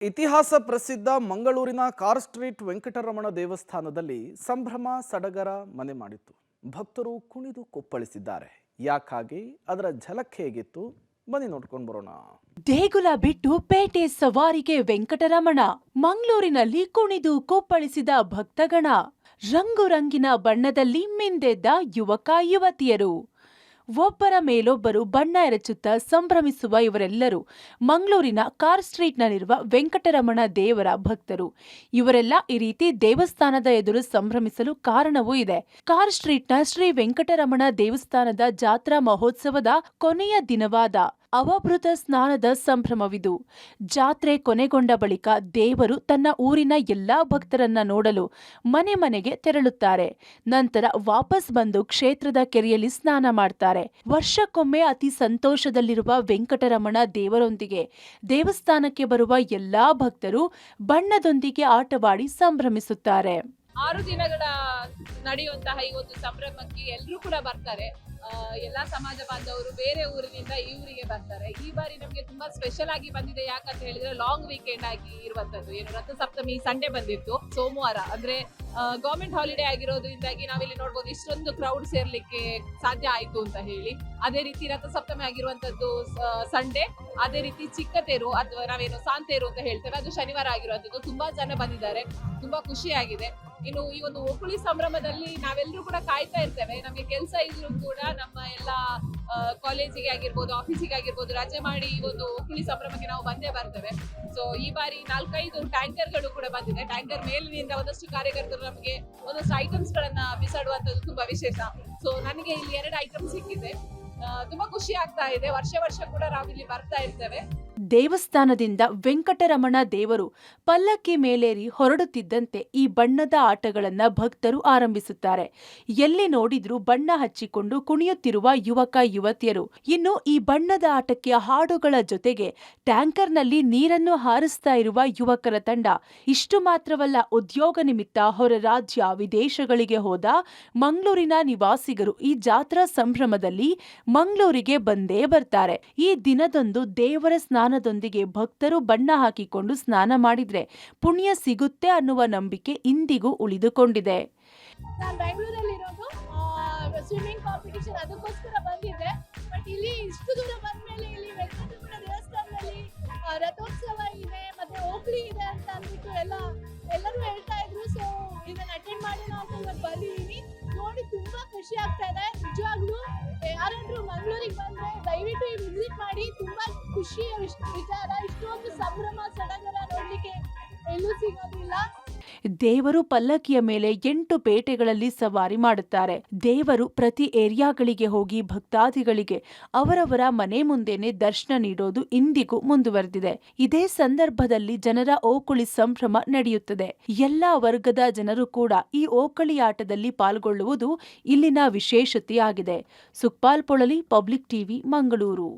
ಇತಿಹಾಸ ಪ್ರಸಿದ್ಧ ಮಂಗಳೂರಿನ ಕಾರ್ ಸ್ಟ್ರೀಟ್ ವೆಂಕಟರಮಣ ದೇವಸ್ಥಾನದಲ್ಲಿ ಸಂಭ್ರಮ ಸಡಗರ ಮನೆ ಮಾಡಿತ್ತು. ಭಕ್ತರು ಕುಣಿದು ಕೊಪ್ಪಳಿಸಿದ್ದಾರೆ. ಯಾಕಾಗಿ ಅದರ ಝಲಕ್ ಹೇಗಿತ್ತು ಬನ್ನಿ ನೋಡ್ಕೊಂಡು ಬರೋಣ. ದೇಗುಲ ಬಿಟ್ಟು ಪೇಟೆ ಸವಾರಿಗೆ ವೆಂಕಟರಮಣ, ಮಂಗಳೂರಿನಲ್ಲಿ ಕುಣಿದು ಕೊಪ್ಪಳಿಸಿದ ಭಕ್ತಗಣ, ರಂಗು ರಂಗಿನ ಬಣ್ಣದಲ್ಲಿ ಮಿಂದೆದ್ದ ಯುವಕ ಯುವತಿಯರು. ಒಬ್ಬರ ಮೇಲೊಬ್ಬರು ಬಣ್ಣ ಎರಚುತ್ತಾ ಸಂಭ್ರಮಿಸುವ ಇವರೆಲ್ಲರೂ ಮಂಗಳೂರಿನ ಕಾರ್ ಸ್ಟ್ರೀಟ್ನಲ್ಲಿರುವ ವೆಂಕಟರಮಣ ದೇವರ ಭಕ್ತರು. ಇವರೆಲ್ಲ ಈ ರೀತಿ ದೇವಸ್ಥಾನದ ಎದುರು ಸಂಭ್ರಮಿಸಲು ಕಾರಣವೂ ಇದೆ. ಕಾರ್ ಸ್ಟ್ರೀಟ್ನ ಶ್ರೀ ವೆಂಕಟರಮಣ ದೇವಸ್ಥಾನದ ಜಾತ್ರಾ ಮಹೋತ್ಸವದ ಕೊನೆಯ ದಿನವಾದ ಅವಭೃತ ಸ್ನಾನದ ಸಂಭ್ರಮವಿದು. ಜಾತ್ರೆ ಕೊನೆಗೊಂಡ ಬಳಿಕ ದೇವರು ತನ್ನ ಊರಿನ ಎಲ್ಲಾ ಭಕ್ತರನ್ನ ನೋಡಲು ಮನೆ ಮನೆಗೆ ತೆರಳುತ್ತಾರೆ. ನಂತರ ವಾಪಸ್ ಬಂದು ಕ್ಷೇತ್ರದ ಕೆರೆಯಲ್ಲಿ ಸ್ನಾನ ಮಾಡ್ತಾರೆ. ವರ್ಷಕ್ಕೊಮ್ಮೆ ಅತಿ ಸಂತೋಷದಲ್ಲಿರುವ ವೆಂಕಟರಮಣ ದೇವರೊಂದಿಗೆ ದೇವಸ್ಥಾನಕ್ಕೆ ಬರುವ ಎಲ್ಲಾ ಭಕ್ತರು ಬಣ್ಣದೊಂದಿಗೆ ಆಟವಾಡಿ ಸಂಭ್ರಮಿಸುತ್ತಾರೆ. 6 ದಿನಗಳ ನಡೆಯುವಂತಹ ಈ ಒಂದು ಸಂಭ್ರಮಕ್ಕೆ ಎಲ್ಲರೂ ಕೂಡ ಬರ್ತಾರೆ. ಎಲ್ಲಾ ಸಮಾಜ ಬಾಂಧವರು ಬೇರೆ ಊರಿನಿಂದ ಈ ಊರಿಗೆ ಬರ್ತಾರೆ. ಈ ಬಾರಿ ನಮಗೆ ತುಂಬಾ ಸ್ಪೆಷಲ್ ಆಗಿ ಬಂದಿದೆ. ಯಾಕಂತ ಹೇಳಿದ್ರೆ ಲಾಂಗ್ ವೀಕೆಂಡ್ ಆಗಿ ಇರುವಂತದ್ದು. ಏನು ರಥಸಪ್ತಮಿ ಸಂಡೇ ಬಂದಿತ್ತು, ಸೋಮವಾರ ಅಂದ್ರೆ ಗವರ್ಮೆಂಟ್ ಹಾಲಿಡೇ ಆಗಿರೋದ್ರಿಂದಾಗಿ ನಾವಿಲ್ಲಿ ನೋಡ್ಬೋದು ಇಷ್ಟೊಂದು ಕ್ರೌಡ್ ಸೇರ್ಲಿಕ್ಕೆ ಸಾಧ್ಯ ಆಯ್ತು ಅಂತ ಹೇಳಿ. ಅದೇ ರೀತಿ ರಥಸಪ್ತಮಿ ಆಗಿರುವಂತದ್ದು ಸಂಡೇ, ಅದೇ ರೀತಿ ಚಿಕ್ಕ ತೇರು ಅಥವಾ ನಾವೇನು ಸಾಂತೇರು ಅಂತ ಹೇಳ್ತೇವೆ, ಅದು ಶನಿವಾರ ಆಗಿರುವಂತದ್ದು. ತುಂಬಾ ಜನ ಬಂದಿದ್ದಾರೆ, ತುಂಬಾ ಖುಷಿಯಾಗಿದೆ. ಇನ್ನು ಈ ಒಂದು ಓಕುಳಿ ಸಂಭ್ರಮದಲ್ಲಿ ನಾವೆಲ್ಲರೂ ಕೂಡ ಕಾಯ್ತಾ ಇರ್ತೇವೆ. ನಮಗೆ ಕೆಲಸ ಇದ್ರು ಕೂಡ ನಮ್ಮ ಎಲ್ಲ ಕಾಲೇಜಿಗೆ ಆಗಿರ್ಬೋದು, ಆಫೀಸಿಗೆ ಆಗಿರ್ಬೋದು ರಜೆ ಮಾಡಿ ಈ ಒಂದು ಓಕುಳಿ ಸಂಭ್ರಮಕ್ಕೆ ನಾವು ಬಂದೇ ಬರ್ತೇವೆ. ಸೊ ಈ ಬಾರಿ 4-5 ಟ್ಯಾಂಕರ್ಗಳು ಕೂಡ ಬಂದಿದೆ. ಟ್ಯಾಂಕರ್ ಮೇಲಿನಿಂದ ಒಂದಷ್ಟು ಕಾರ್ಯಕರ್ತರು ನಮಗೆ ಒಂದಷ್ಟು ಐಟಮ್ಸ್ ಗಳನ್ನ ಬಿಸಾಡುವಂತದ್ದು ತುಂಬಾ ವಿಶೇಷ. ಸೊ ನನಗೆ ಇಲ್ಲಿ 2 ಐಟಮ್ ಸಿಕ್ಕಿದೆ. ತುಂಬಾ ಖುಷಿ ಆಗ್ತಾ ಇದೆ. ವರ್ಷ ಕೂಡ ನಾವಿಲ್ಲಿ ಬರ್ತಾ ಇರ್ತೇವೆ. ದೇವಸ್ಥಾನದಿಂದ ವೆಂಕಟರಮಣ ದೇವರು ಪಲ್ಲಕ್ಕಿ ಮೇಲೇರಿ ಹೊರಡುತ್ತಿದ್ದಂತೆ ಈ ಬಣ್ಣದ ಆಟಗಳನ್ನ ಭಕ್ತರು ಆರಂಭಿಸುತ್ತಾರೆ. ಎಲ್ಲಿ ನೋಡಿದ್ರೂ ಬಣ್ಣ ಹಚ್ಚಿಕೊಂಡು ಕುಣಿಯುತ್ತಿರುವ ಯುವಕ ಯುವತಿಯರು. ಇನ್ನು ಈ ಬಣ್ಣದ ಆಟಕ್ಕೆ ಹಾಡುಗಳ ಜೊತೆಗೆ ಟ್ಯಾಂಕರ್ನಲ್ಲಿ ನೀರನ್ನು ಹಾರಿಸ್ತಾ ಇರುವ ಯುವಕರ ತಂಡ. ಇಷ್ಟು ಮಾತ್ರವಲ್ಲ, ಉದ್ಯೋಗ ನಿಮಿತ್ತ ಹೊರ ರಾಜ್ಯ ವಿದೇಶಗಳಿಗೆ ಹೋದ ಮಂಗಳೂರಿನ ನಿವಾಸಿಗರು ಈ ಜಾತ್ರಾ ಸಂಭ್ರಮದಲ್ಲಿ ಮಂಗಳೂರಿಗೆ ಬಂದೇ ಬರ್ತಾರೆ. ಈ ದಿನದಂದು ದೇವರ ಸ್ನಾನದೊಂದಿಗೆ ಭಕ್ತರು ಬಣ್ಣ ಹಾಕಿಕೊಂಡು ಸ್ನಾನ ಮಾಡಿದ್ರೆ ಪುಣ್ಯ ಸಿಗುತ್ತೆ ಅನ್ನುವ ನಂಬಿಕೆ ಇಂದಿಗೂ ಉಳಿದುಕೊಂಡಿದೆ. ನಾನು ಬೆಂಗಳೂರಲ್ಲಿರೋದು, ಸ್ವಿಮ್ಮಿಂಗ್ ಕಾಂಪಿಟಿಷನ್ ಅದಕ್ಕೋಸ್ಕರ ಬಂದಿದ್ದೆ. ಬಟ್ ಇಲ್ಲಿ ಇಷ್ಟು ದೂರ ಬಂದ್ಮೇಲೆ ಇಲ್ಲಿ ವೆಂಕಟರಮಣ ದೇವಸ್ಥಾನದಲ್ಲಿ ರಥೋತ್ಸವ ಇದೆ, ಮತ್ತೆ ಓಕುಳಿ ಇದೆ ಅಂತ ಅಂದ್ಬಿಟ್ಟು ಎಲ್ಲರೂ ಹೇಳ್ತಾ ಇದ್ರು. ಸೊ ಇದನ್ನ ಅಟೆಂಡ್ ಮಾಡೋಣ ಅಂತ ಇವತ್ತು ಬಂದಿದ್ದೀನಿ. ನೋಡಿ ತುಂಬಾ ಖುಷಿ ಆಗ್ತಾ ಇದೆ. ನಿಜವಾಗ್ಲೂ ಯಾರಾದ್ರೂ ಮಂಗಳೂರಿಗೆ ಬಂದ್ರೆ ದಯವಿಟ್ಟು ವಿಸಿಟ್ ಮಾಡಿ. ತುಂಬಾ ಖುಷಿಯ ವಿಚಾರ. ಇಷ್ಟೊಂದು ಸಂಭ್ರಮ ಸಡಗರ ನೋಡ್ಲಿಕ್ಕೆ ಎಲ್ಲೂ ಸಿಗೋದಿಲ್ಲ. ದೇವರು ಪಲ್ಲಕ್ಕಿಯ ಮೇಲೆ 8 ಪೇಟೆಗಳಲ್ಲಿ ಸವಾರಿ ಮಾಡುತ್ತಾರೆ. ದೇವರು ಪ್ರತಿ ಏರಿಯಾಗಳಿಗೆ ಹೋಗಿ ಭಕ್ತಾದಿಗಳಿಗೆ ಅವರವರ ಮನೆ ಮುಂದೆನೆ ದರ್ಶನ ನೀಡೋದು ಇಂದಿಗೂ ಮುಂದುವರೆದಿದೆ. ಇದೇ ಸಂದರ್ಭದಲ್ಲಿ ಜನರ ಓಕುಳಿ ಸಂಭ್ರಮ ನಡೆಯುತ್ತದೆ. ಎಲ್ಲಾ ವರ್ಗದ ಜನರು ಕೂಡ ಈ ಓಕಳಿ ಆಟದಲ್ಲಿ ಪಾಲ್ಗೊಳ್ಳುವುದು ಇಲ್ಲಿನ ವಿಶೇಷತೆಯಾಗಿದೆ. Sukpal Polali, public TV, Mangaluru.